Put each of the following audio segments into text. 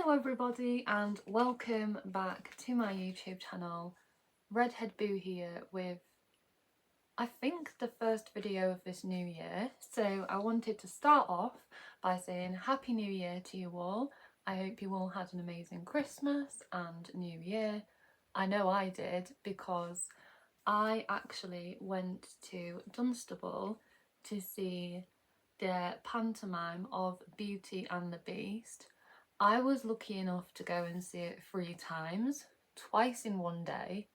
Hello everybody and welcome back to my YouTube channel. Redhead Boo here with, I think, the first video of this new year. So I wanted to start off by saying Happy New Year to you all. I hope you all had an amazing Christmas and New Year. I know I did because I actually went to Dunstable to see the pantomime of Beauty and the Beast. I was lucky enough to go and see it 3 times, twice in one day.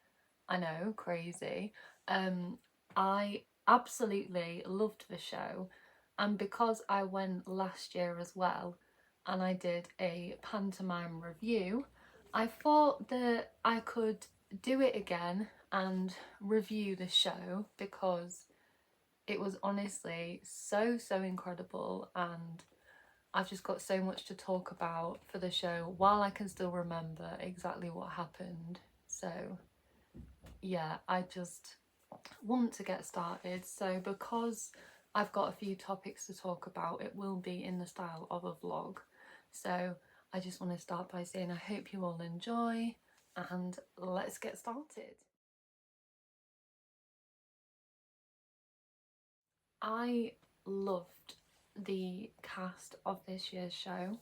I know, crazy. I absolutely loved the show, and because I went last year as well and I did a pantomime review, I thought that I could do it again and review the show because it was honestly so incredible, and I've just got so much to talk about for the show while I can still remember exactly what happened. So yeah, I just want to get started. So because I've got a few topics to talk about, it will be in the style of a vlog. So I just want to start by saying I hope you all enjoy, and let's get started. I loved the cast of this year's show.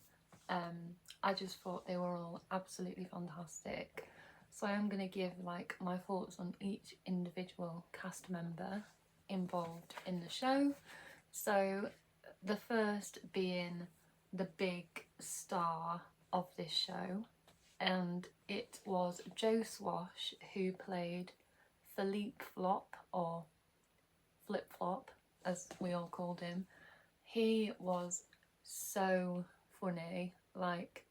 I just thought they were all absolutely fantastic. So I'm going to give like my thoughts on each individual cast member involved in the show. So the first being the big star of this show, and it was Joe Swash, who played Philippe Flop, or Flip Flop as we all called him. He was so funny. Like,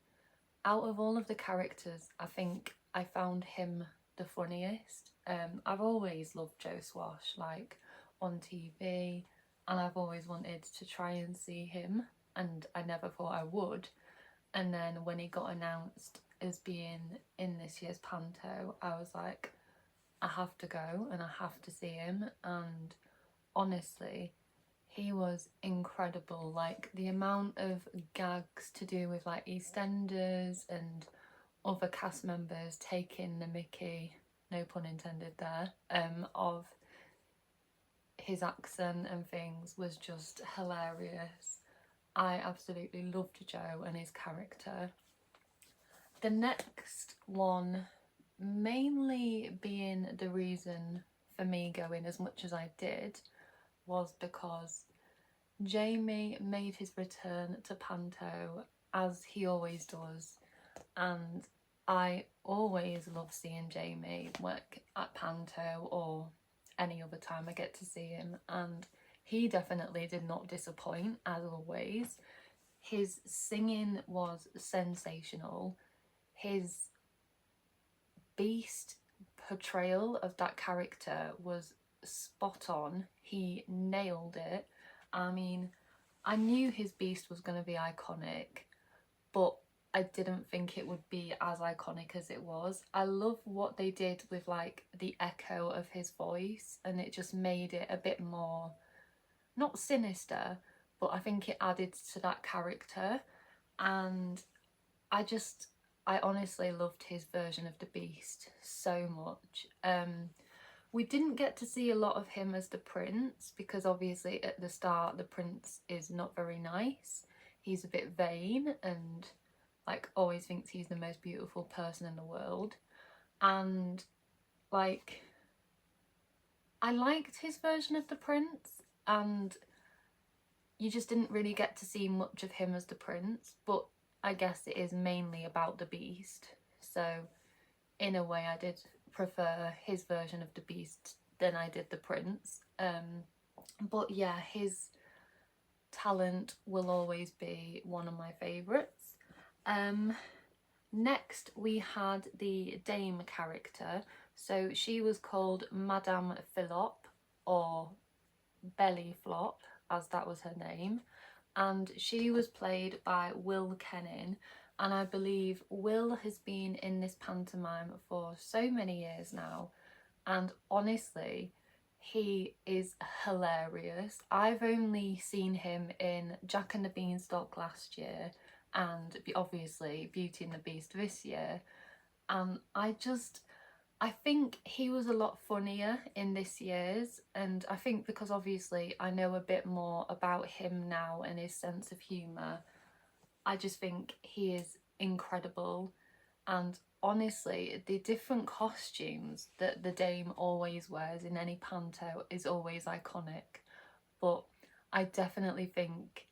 out of all of the characters, I think I found him the funniest. I've always loved Joe Swash, like, on TV, and I've always wanted to try and see him, and I never thought I would. And then when he got announced as being in this year's panto, I was like, I have to go and I have to see him. And honestly, he was incredible. Like, the amount of gags to do with like EastEnders and other cast members taking the mickey, no pun intended there, of his accent and things was just hilarious. I absolutely loved Joe and his character. The next one, mainly being the reason for me going as much as I did, was because Jamie made his return to Panto as he always does, and I always love seeing Jamie work at Panto or any other time I get to see him, and he definitely did not disappoint as always. His singing was sensational. His beast portrayal of that character was spot on. He nailed it. I mean, I knew his beast was going to be iconic, but I didn't think it would be as iconic as it was. I love what they did with like the echo of his voice, and it just made it a bit more, not sinister, but I think it added to that character. And I honestly loved his version of the Beast so much. We didn't get to see a lot of him as the prince because obviously at the start the prince is not very nice. He's a bit vain and like always thinks he's the most beautiful person in the world. And like, I liked his version of the prince, and you just didn't really get to see much of him as the prince, but I guess it is mainly about the Beast. So in a way I did prefer his version of the Beast than I did the prince. But yeah, his talent will always be one of my favourites. Next we had the Dame character. So she was called Madame Philop, or Belly Flop as that was her name, and she was played by Will Kennin. And I believe Will has been in this pantomime for so many years now, and honestly he is hilarious. I've only seen him in Jack and the Beanstalk last year, and obviously Beauty and the Beast this year. And I think he was a lot funnier in this year's, and I think because obviously I know a bit more about him now and his sense of humour, I just think he is incredible. And honestly, the different costumes that the Dame always wears in any panto is always iconic. But I definitely think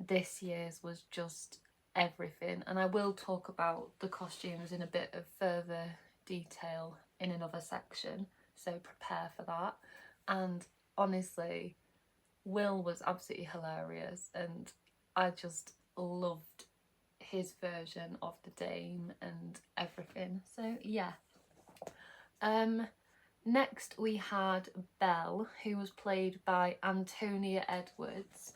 this year's was just everything. And I will talk about the costumes in a bit of further detail in another section, so prepare for that. And honestly, Will was absolutely hilarious, and I just loved his version of the Dame and everything. So yeah. Next we had Belle, who was played by Antonia Edwards.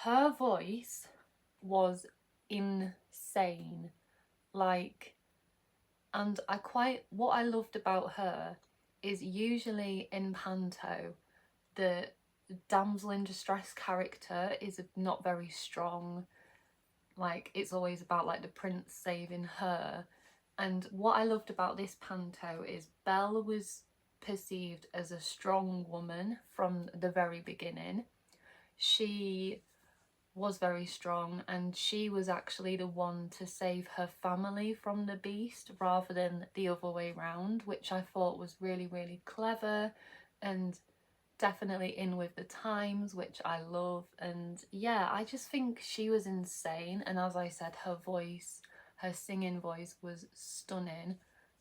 Her voice was insane. Like, and what I loved about her is usually in panto, the damsel in distress character is not very strong. Like, it's always about like the prince saving her. And what I loved about this panto is Belle was perceived as a strong woman from the very beginning. She was very strong, and she was actually the one to save her family from the beast rather than the other way round, which I thought was really, really clever and definitely in with the times, which I love. And yeah, I just think she was insane. And as I said, her voice, her singing voice was stunning.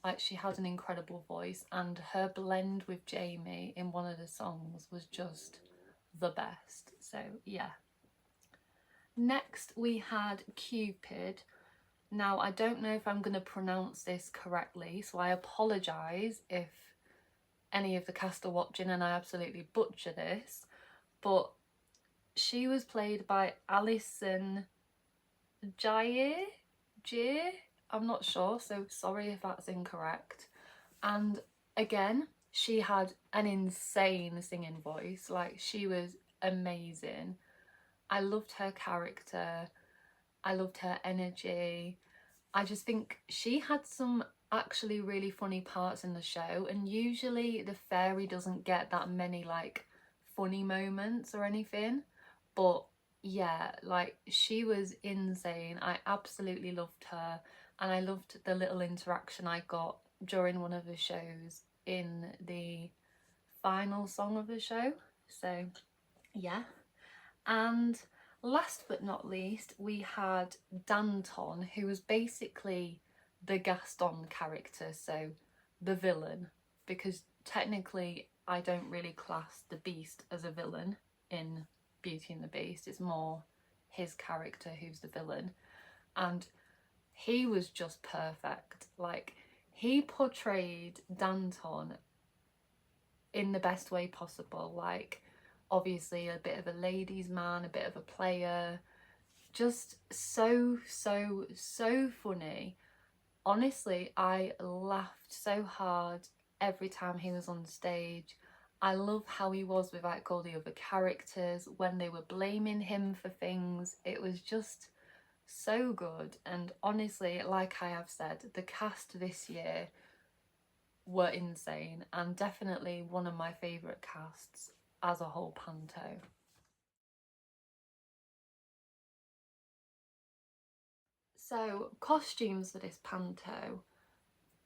Like, she had an incredible voice, and her blend with Jamie in one of the songs was just the best. So yeah. Next we had Cupid. Now, I don't know if I'm going to pronounce this correctly, so I apologise if any of the cast are watching and I absolutely butcher this, but she was played by Alison Jaye? I'm not sure, so sorry if that's incorrect. And again, she had an insane singing voice. Like, she was amazing. I loved her character. I loved her energy. I just think she had some actually really funny parts in the show, and usually the fairy doesn't get that many like funny moments or anything, but yeah, like, she was insane. I absolutely loved her, and I loved the little interaction I got during one of the shows in the final song of the show. So yeah. And last but not least, we had Danton, who was basically the Gaston character, so the villain, because technically I don't really class the Beast as a villain in Beauty and the Beast. It's more his character who's the villain. And he was just perfect. Like, he portrayed Danton in the best way possible. Like, obviously a bit of a ladies' man, a bit of a player, just so funny. Honestly, I laughed so hard every time he was on stage. I love how he was with like all the other characters when they were blaming him for things. It was just so good. And honestly, like I have said, the cast this year were insane, and definitely one of my favourite casts as a whole panto. So, costumes for this panto,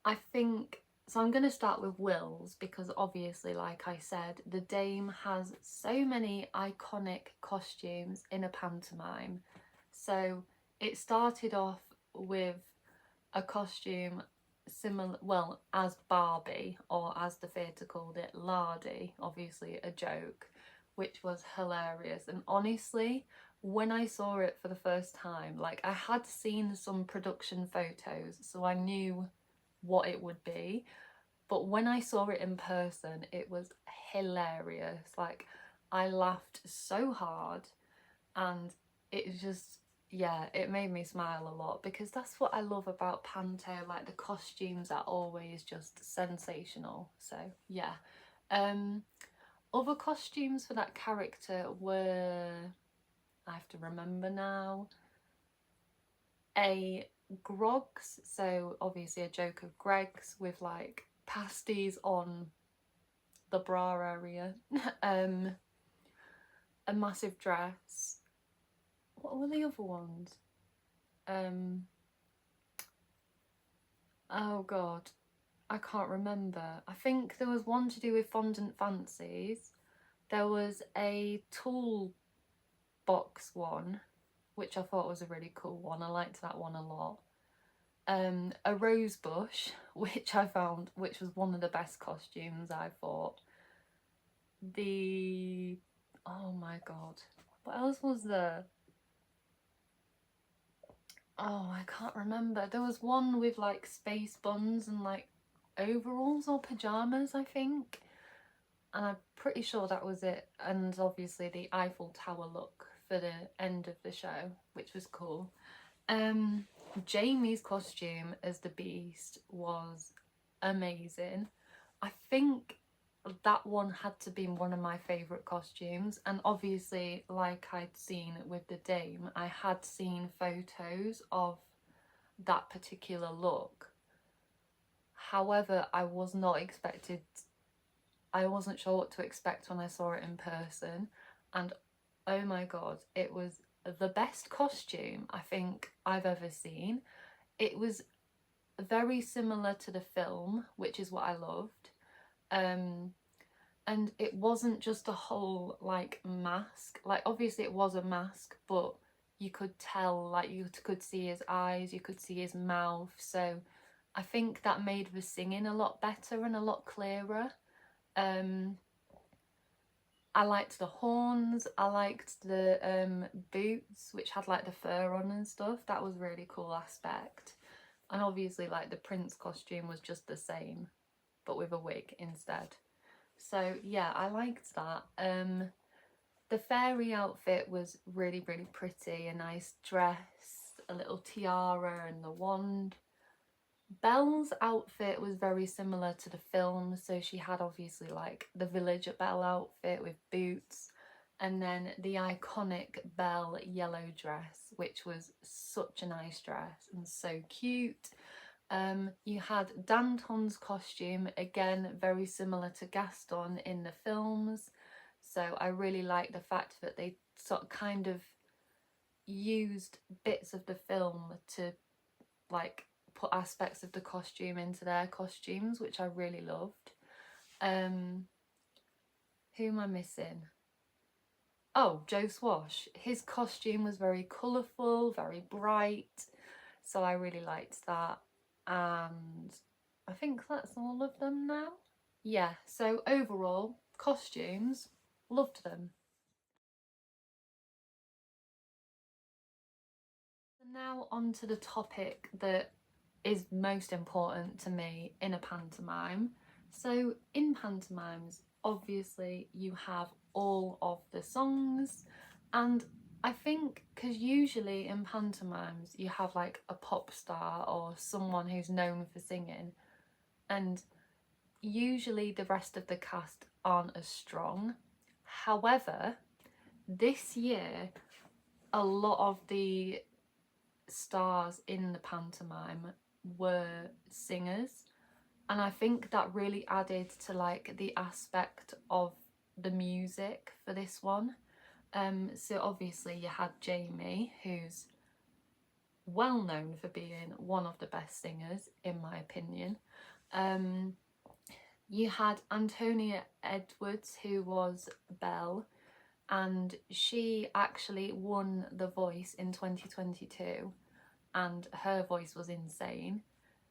I think, so I'm going to start with Will's, because obviously, like I said, the Dame has so many iconic costumes in a pantomime. So it started off with a costume similar, well, as Barbie, or as the theatre called it, Lardy, obviously a joke, which was hilarious. And honestly, when I saw it for the first time, like, I had seen some production photos, so I knew what it would be, but when I saw it in person, it was hilarious. Like, I laughed so hard, and it just, yeah, it made me smile a lot, because that's what I love about panto. Like, the costumes are always just sensational. So yeah. Other costumes for that character were, I have to remember now, a grogs, so obviously a joke of Greg's with like pasties on the bra area, a massive dress. What were the other ones? Oh god, I can't remember. I think there was one to do with fondant fancies. There was a toolbox one, which I thought was a really cool one. I liked that one a lot. A rose bush, which I found, which was one of the best costumes, I thought. Oh my god, what else was there? Oh, I can't remember. There was one with like space buns and like overalls or pajamas, I think. And I'm pretty sure that was it. And obviously the Eiffel Tower look for the end of the show, which was cool. Jamie's costume as the Beast was amazing. I think that one had to be one of my favourite costumes, and obviously, like I'd seen with the Dame, I had seen photos of that particular look. However, I wasn't sure what to expect when I saw it in person, and oh my god, it was the best costume I think I've ever seen. It was very similar to the film, which is what I loved. And it wasn't just a whole like mask. Like obviously it was a mask, but you could tell, like you could see his eyes, you could see his mouth. So I think that made the singing a lot better and a lot clearer. I liked the horns, I liked the boots, which had like the fur on and stuff. That was a really cool aspect. And obviously like the prince costume was just the same, but with a wig instead. So yeah, I liked that. The fairy outfit was really, really pretty. A nice dress, a little tiara and the wand. Belle's outfit was very similar to the film, so she had obviously like the Villager Belle outfit with boots, and then the iconic Belle yellow dress, which was such a nice dress and so cute. You had Danton's costume, again very similar to Gaston in the films, so I really like the fact that they sort of kind of used bits of the film to like put aspects of the costume into their costumes, which I really loved. Who am I missing? Oh, Joe Swash. His costume was very colourful, very bright, so I really liked that. And I think that's all of them now. Yeah, so overall, costumes, loved them. Now on to the topic that is most important to me in a pantomime. So in pantomimes, obviously you have all of the songs, and I think because usually in pantomimes you have like a pop star or someone who's known for singing, and usually the rest of the cast aren't as strong. However, this year a lot of the stars in the pantomime were singers, and I think that really added to like the aspect of the music for this one. So obviously you had Jamie, who's well known for being one of the best singers in my opinion. You had Antonia Edwards, who was Belle, and she actually won The Voice in 2022, and her voice was insane.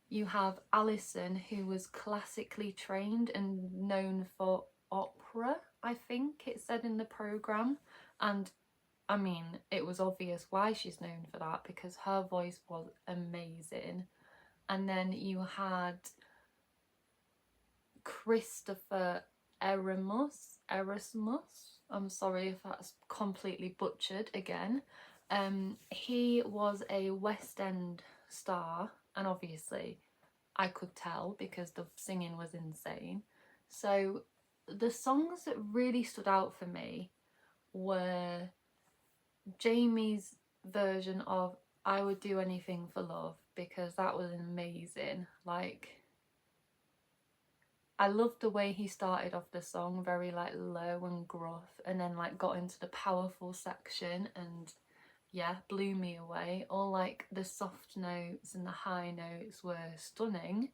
You have Alison, who was classically trained and known for opera, I think it said in the programme, and I mean it was obvious why she's known for that because her voice was amazing. And then you had Christopher Erasmus. I'm sorry if that's completely butchered again. He was a West End star, and obviously I could tell because the singing was insane. So the songs that really stood out for me were Jamie's version of I would do anything for love, because that was amazing. Like, I loved the way he started off the song, very like low and gruff, and then like got into the powerful section and yeah, blew me away. All like the soft notes and the high notes were stunning.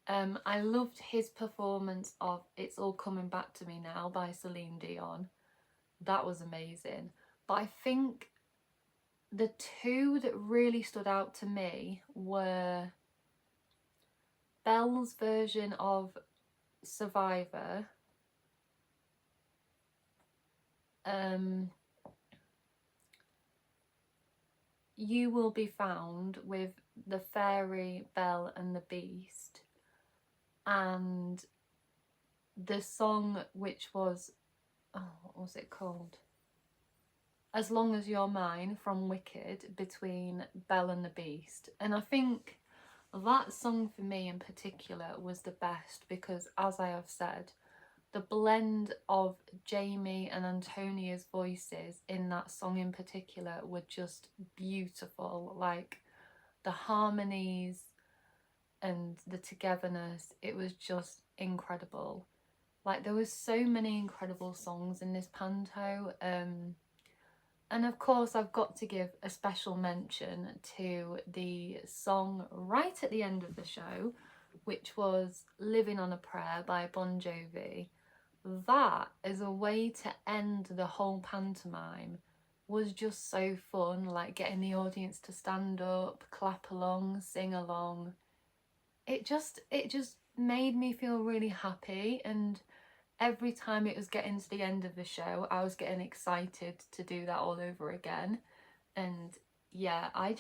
I loved his performance of It's All Coming Back to Me Now by Celine Dion. That was amazing. But I think the two that really stood out to me were Belle's version of Survivor, You Will Be Found with the fairy Belle and the Beast, and the song which was, oh, what was it called? As Long As You're Mine from Wicked, between Belle and the Beast. And I think that song for me in particular was the best because, as I have said, the blend of Jamie and Antonia's voices in that song in particular were just beautiful. Like the harmonies and the togetherness, it was just incredible. Like there was so many incredible songs in this panto. And of course I've got to give a special mention to the song right at the end of the show, which was Living on a Prayer by Bon Jovi. That as a way to end the whole pantomime was just so fun, like getting the audience to stand up, clap along, sing along. It just made me feel really happy, and every time it was getting to the end of the show I was getting excited to do that all over again. And yeah, I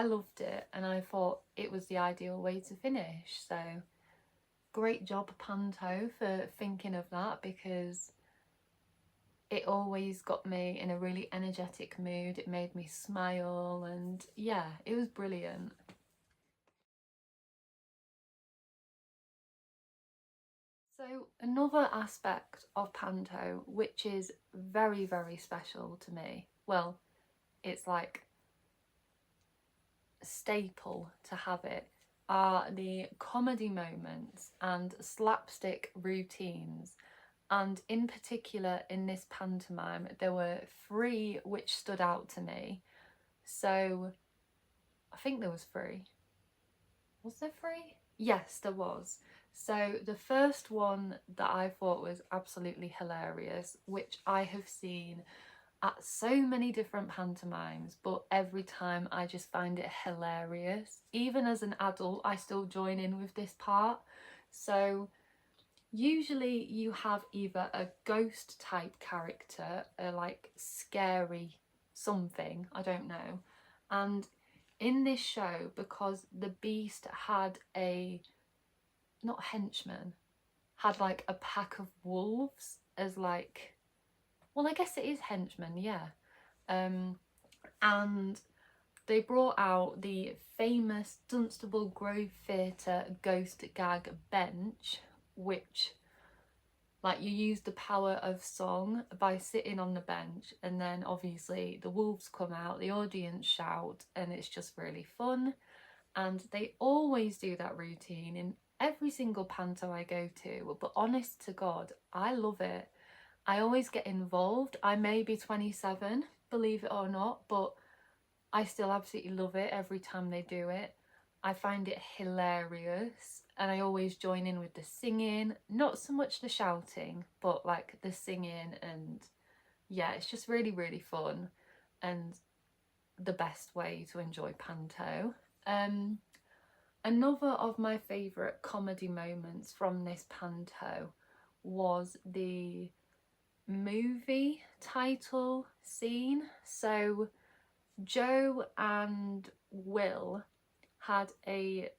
loved it, and I thought it was the ideal way to finish. So great job Panto for thinking of that, because it always got me in a really energetic mood. It made me smile, and yeah, it was brilliant. So another aspect of panto which is very, very special to me, well, it's like a staple to have it, are the comedy moments and slapstick routines. And in particular in this pantomime there were three which stood out to me. So I think there was three. Was there three? Yes, there was. So the first one that I thought was absolutely hilarious, which I have seen at so many different pantomimes, but every time I just find it hilarious. Even as an adult, I still join in with this part. So usually you have either a ghost type character, a like scary something, I don't know. And in this show, because the Beast had a, not henchman, had like a pack of wolves as like, well, I guess it is henchmen, yeah. And they brought out the famous Dunstable Grove Theatre ghost gag bench, which, like, you use the power of song by sitting on the bench, and then obviously the wolves come out, the audience shout, and it's just really fun. And they always do that routine in every single panto I go to, but honest to God, I love it. I always get involved. I may be 27, believe it or not, but I still absolutely love it every time they do it. I find it hilarious, and I always join in with the singing, not so much the shouting, but like the singing. And yeah, it's just really, really fun and the best way to enjoy panto. Another of my favourite comedy moments from this panto was the movie title scene. So Joe and Will had a,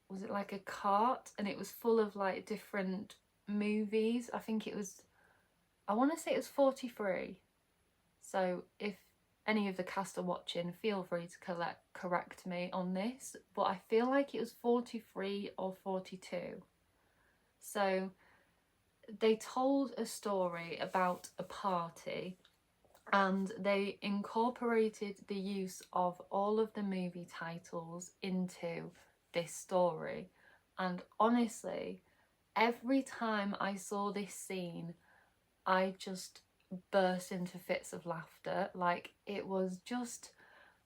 was it like a cart, and it was full of like different movies. I think it was, I want to say it was 43. So if any of the cast are watching, feel free to correct me on this, but I feel like it was 43 or 42. So they told a story about a party, and they incorporated the use of all of the movie titles into this story. And honestly, every time I saw this scene, I just burst into fits of laughter. Like, it was just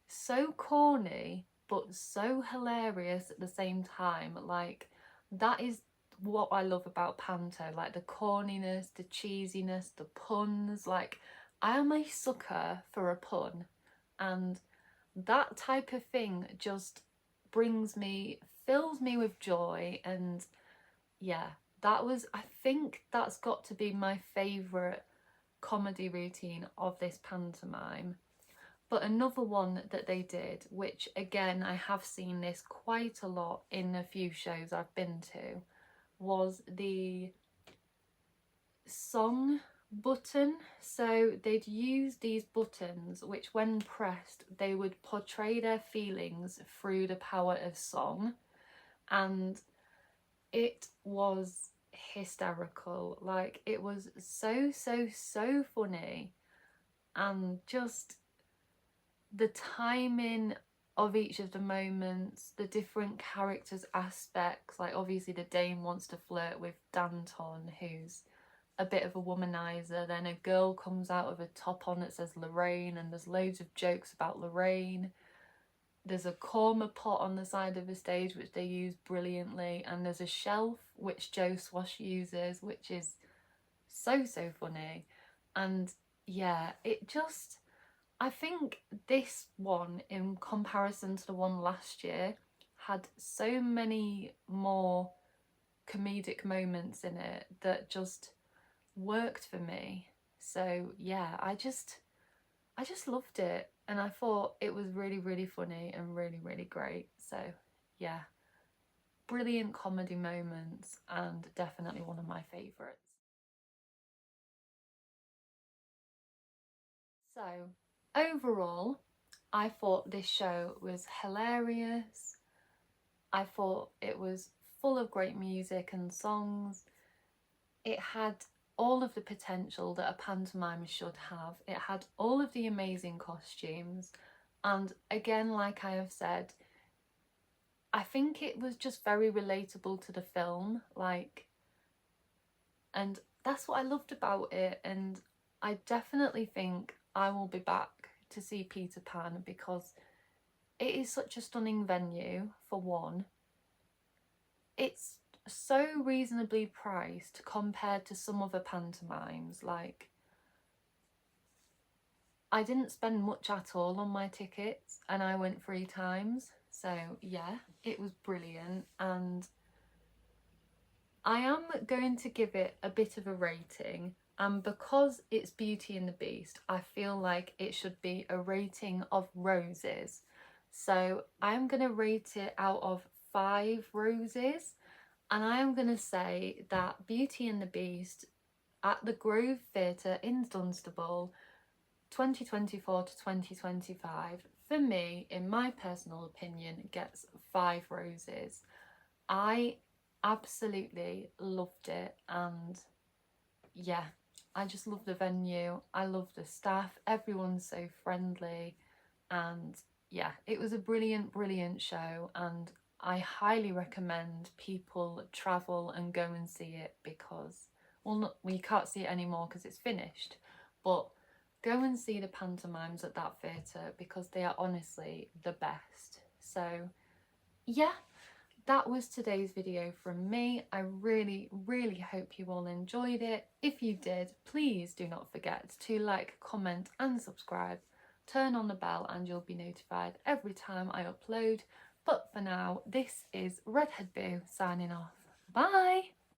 so corny but so hilarious at the same time. Like, that is what I love about panto, like the corniness, the cheesiness, the puns. Like, I am a sucker for a pun, and that type of thing just fills me with joy. And yeah, I think that's got to be my favourite comedy routine of this pantomime. But another one that they did, which again I have seen this quite a lot in a few shows I've been to, was the song button. So they'd use these buttons which, when pressed, they would portray their feelings through the power of song, and it was hysterical. Like, it was so funny, and just the timing of each of the moments, the different characters' aspects. Like, obviously the Dane wants to flirt with Danton, who's a bit of a womanizer. Then a girl comes out with a top on that says Lorraine, and there's loads of jokes about Lorraine. There's a korma pot on the side of the stage which they use brilliantly, and there's a shelf which Joe Swash uses, which is so funny. And yeah, it just, I think this one, in comparison to the one last year, had so many more comedic moments in it that just worked for me. So yeah, I just loved it, and I thought it was really funny and really great. So yeah, brilliant comedy moments, and definitely one of my favourites. So overall, I thought this show was hilarious. I thought it was full of great music and songs. It had all of the potential that a pantomime should have. It had all of the amazing costumes. And again, like I have said, I think it was just very relatable to the film. Like, and that's what I loved about it. And I definitely think I will be back to see Peter Pan, because it is such a stunning venue, for one. It's so reasonably priced compared to some other pantomimes. Like, I didn't spend much at all on my tickets, and I went 3 times. So yeah, it was brilliant, and I am going to give it a bit of a rating. And because it's Beauty and the Beast, I feel like it should be a rating of roses. So I'm going to rate it out of 5 roses. And I am going to say that Beauty and the Beast at the Grove Theatre in Dunstable, 2024 to 2025, for me, in my personal opinion, gets 5 roses. I absolutely loved it, and yeah, I just love the venue. I love the staff. Everyone's so friendly, and yeah, it was a brilliant show, and I highly recommend people travel and go and see it, because, well, not, we can't see it anymore because it's finished, but go and see the pantomimes at that theatre, because they are honestly the best. So yeah, that was today's video from me. I really hope you all enjoyed it. If you did, please do not forget to like, comment and subscribe. Turn on the bell and you'll be notified every time I upload. But for now, this is Redhead Boo signing off. Bye!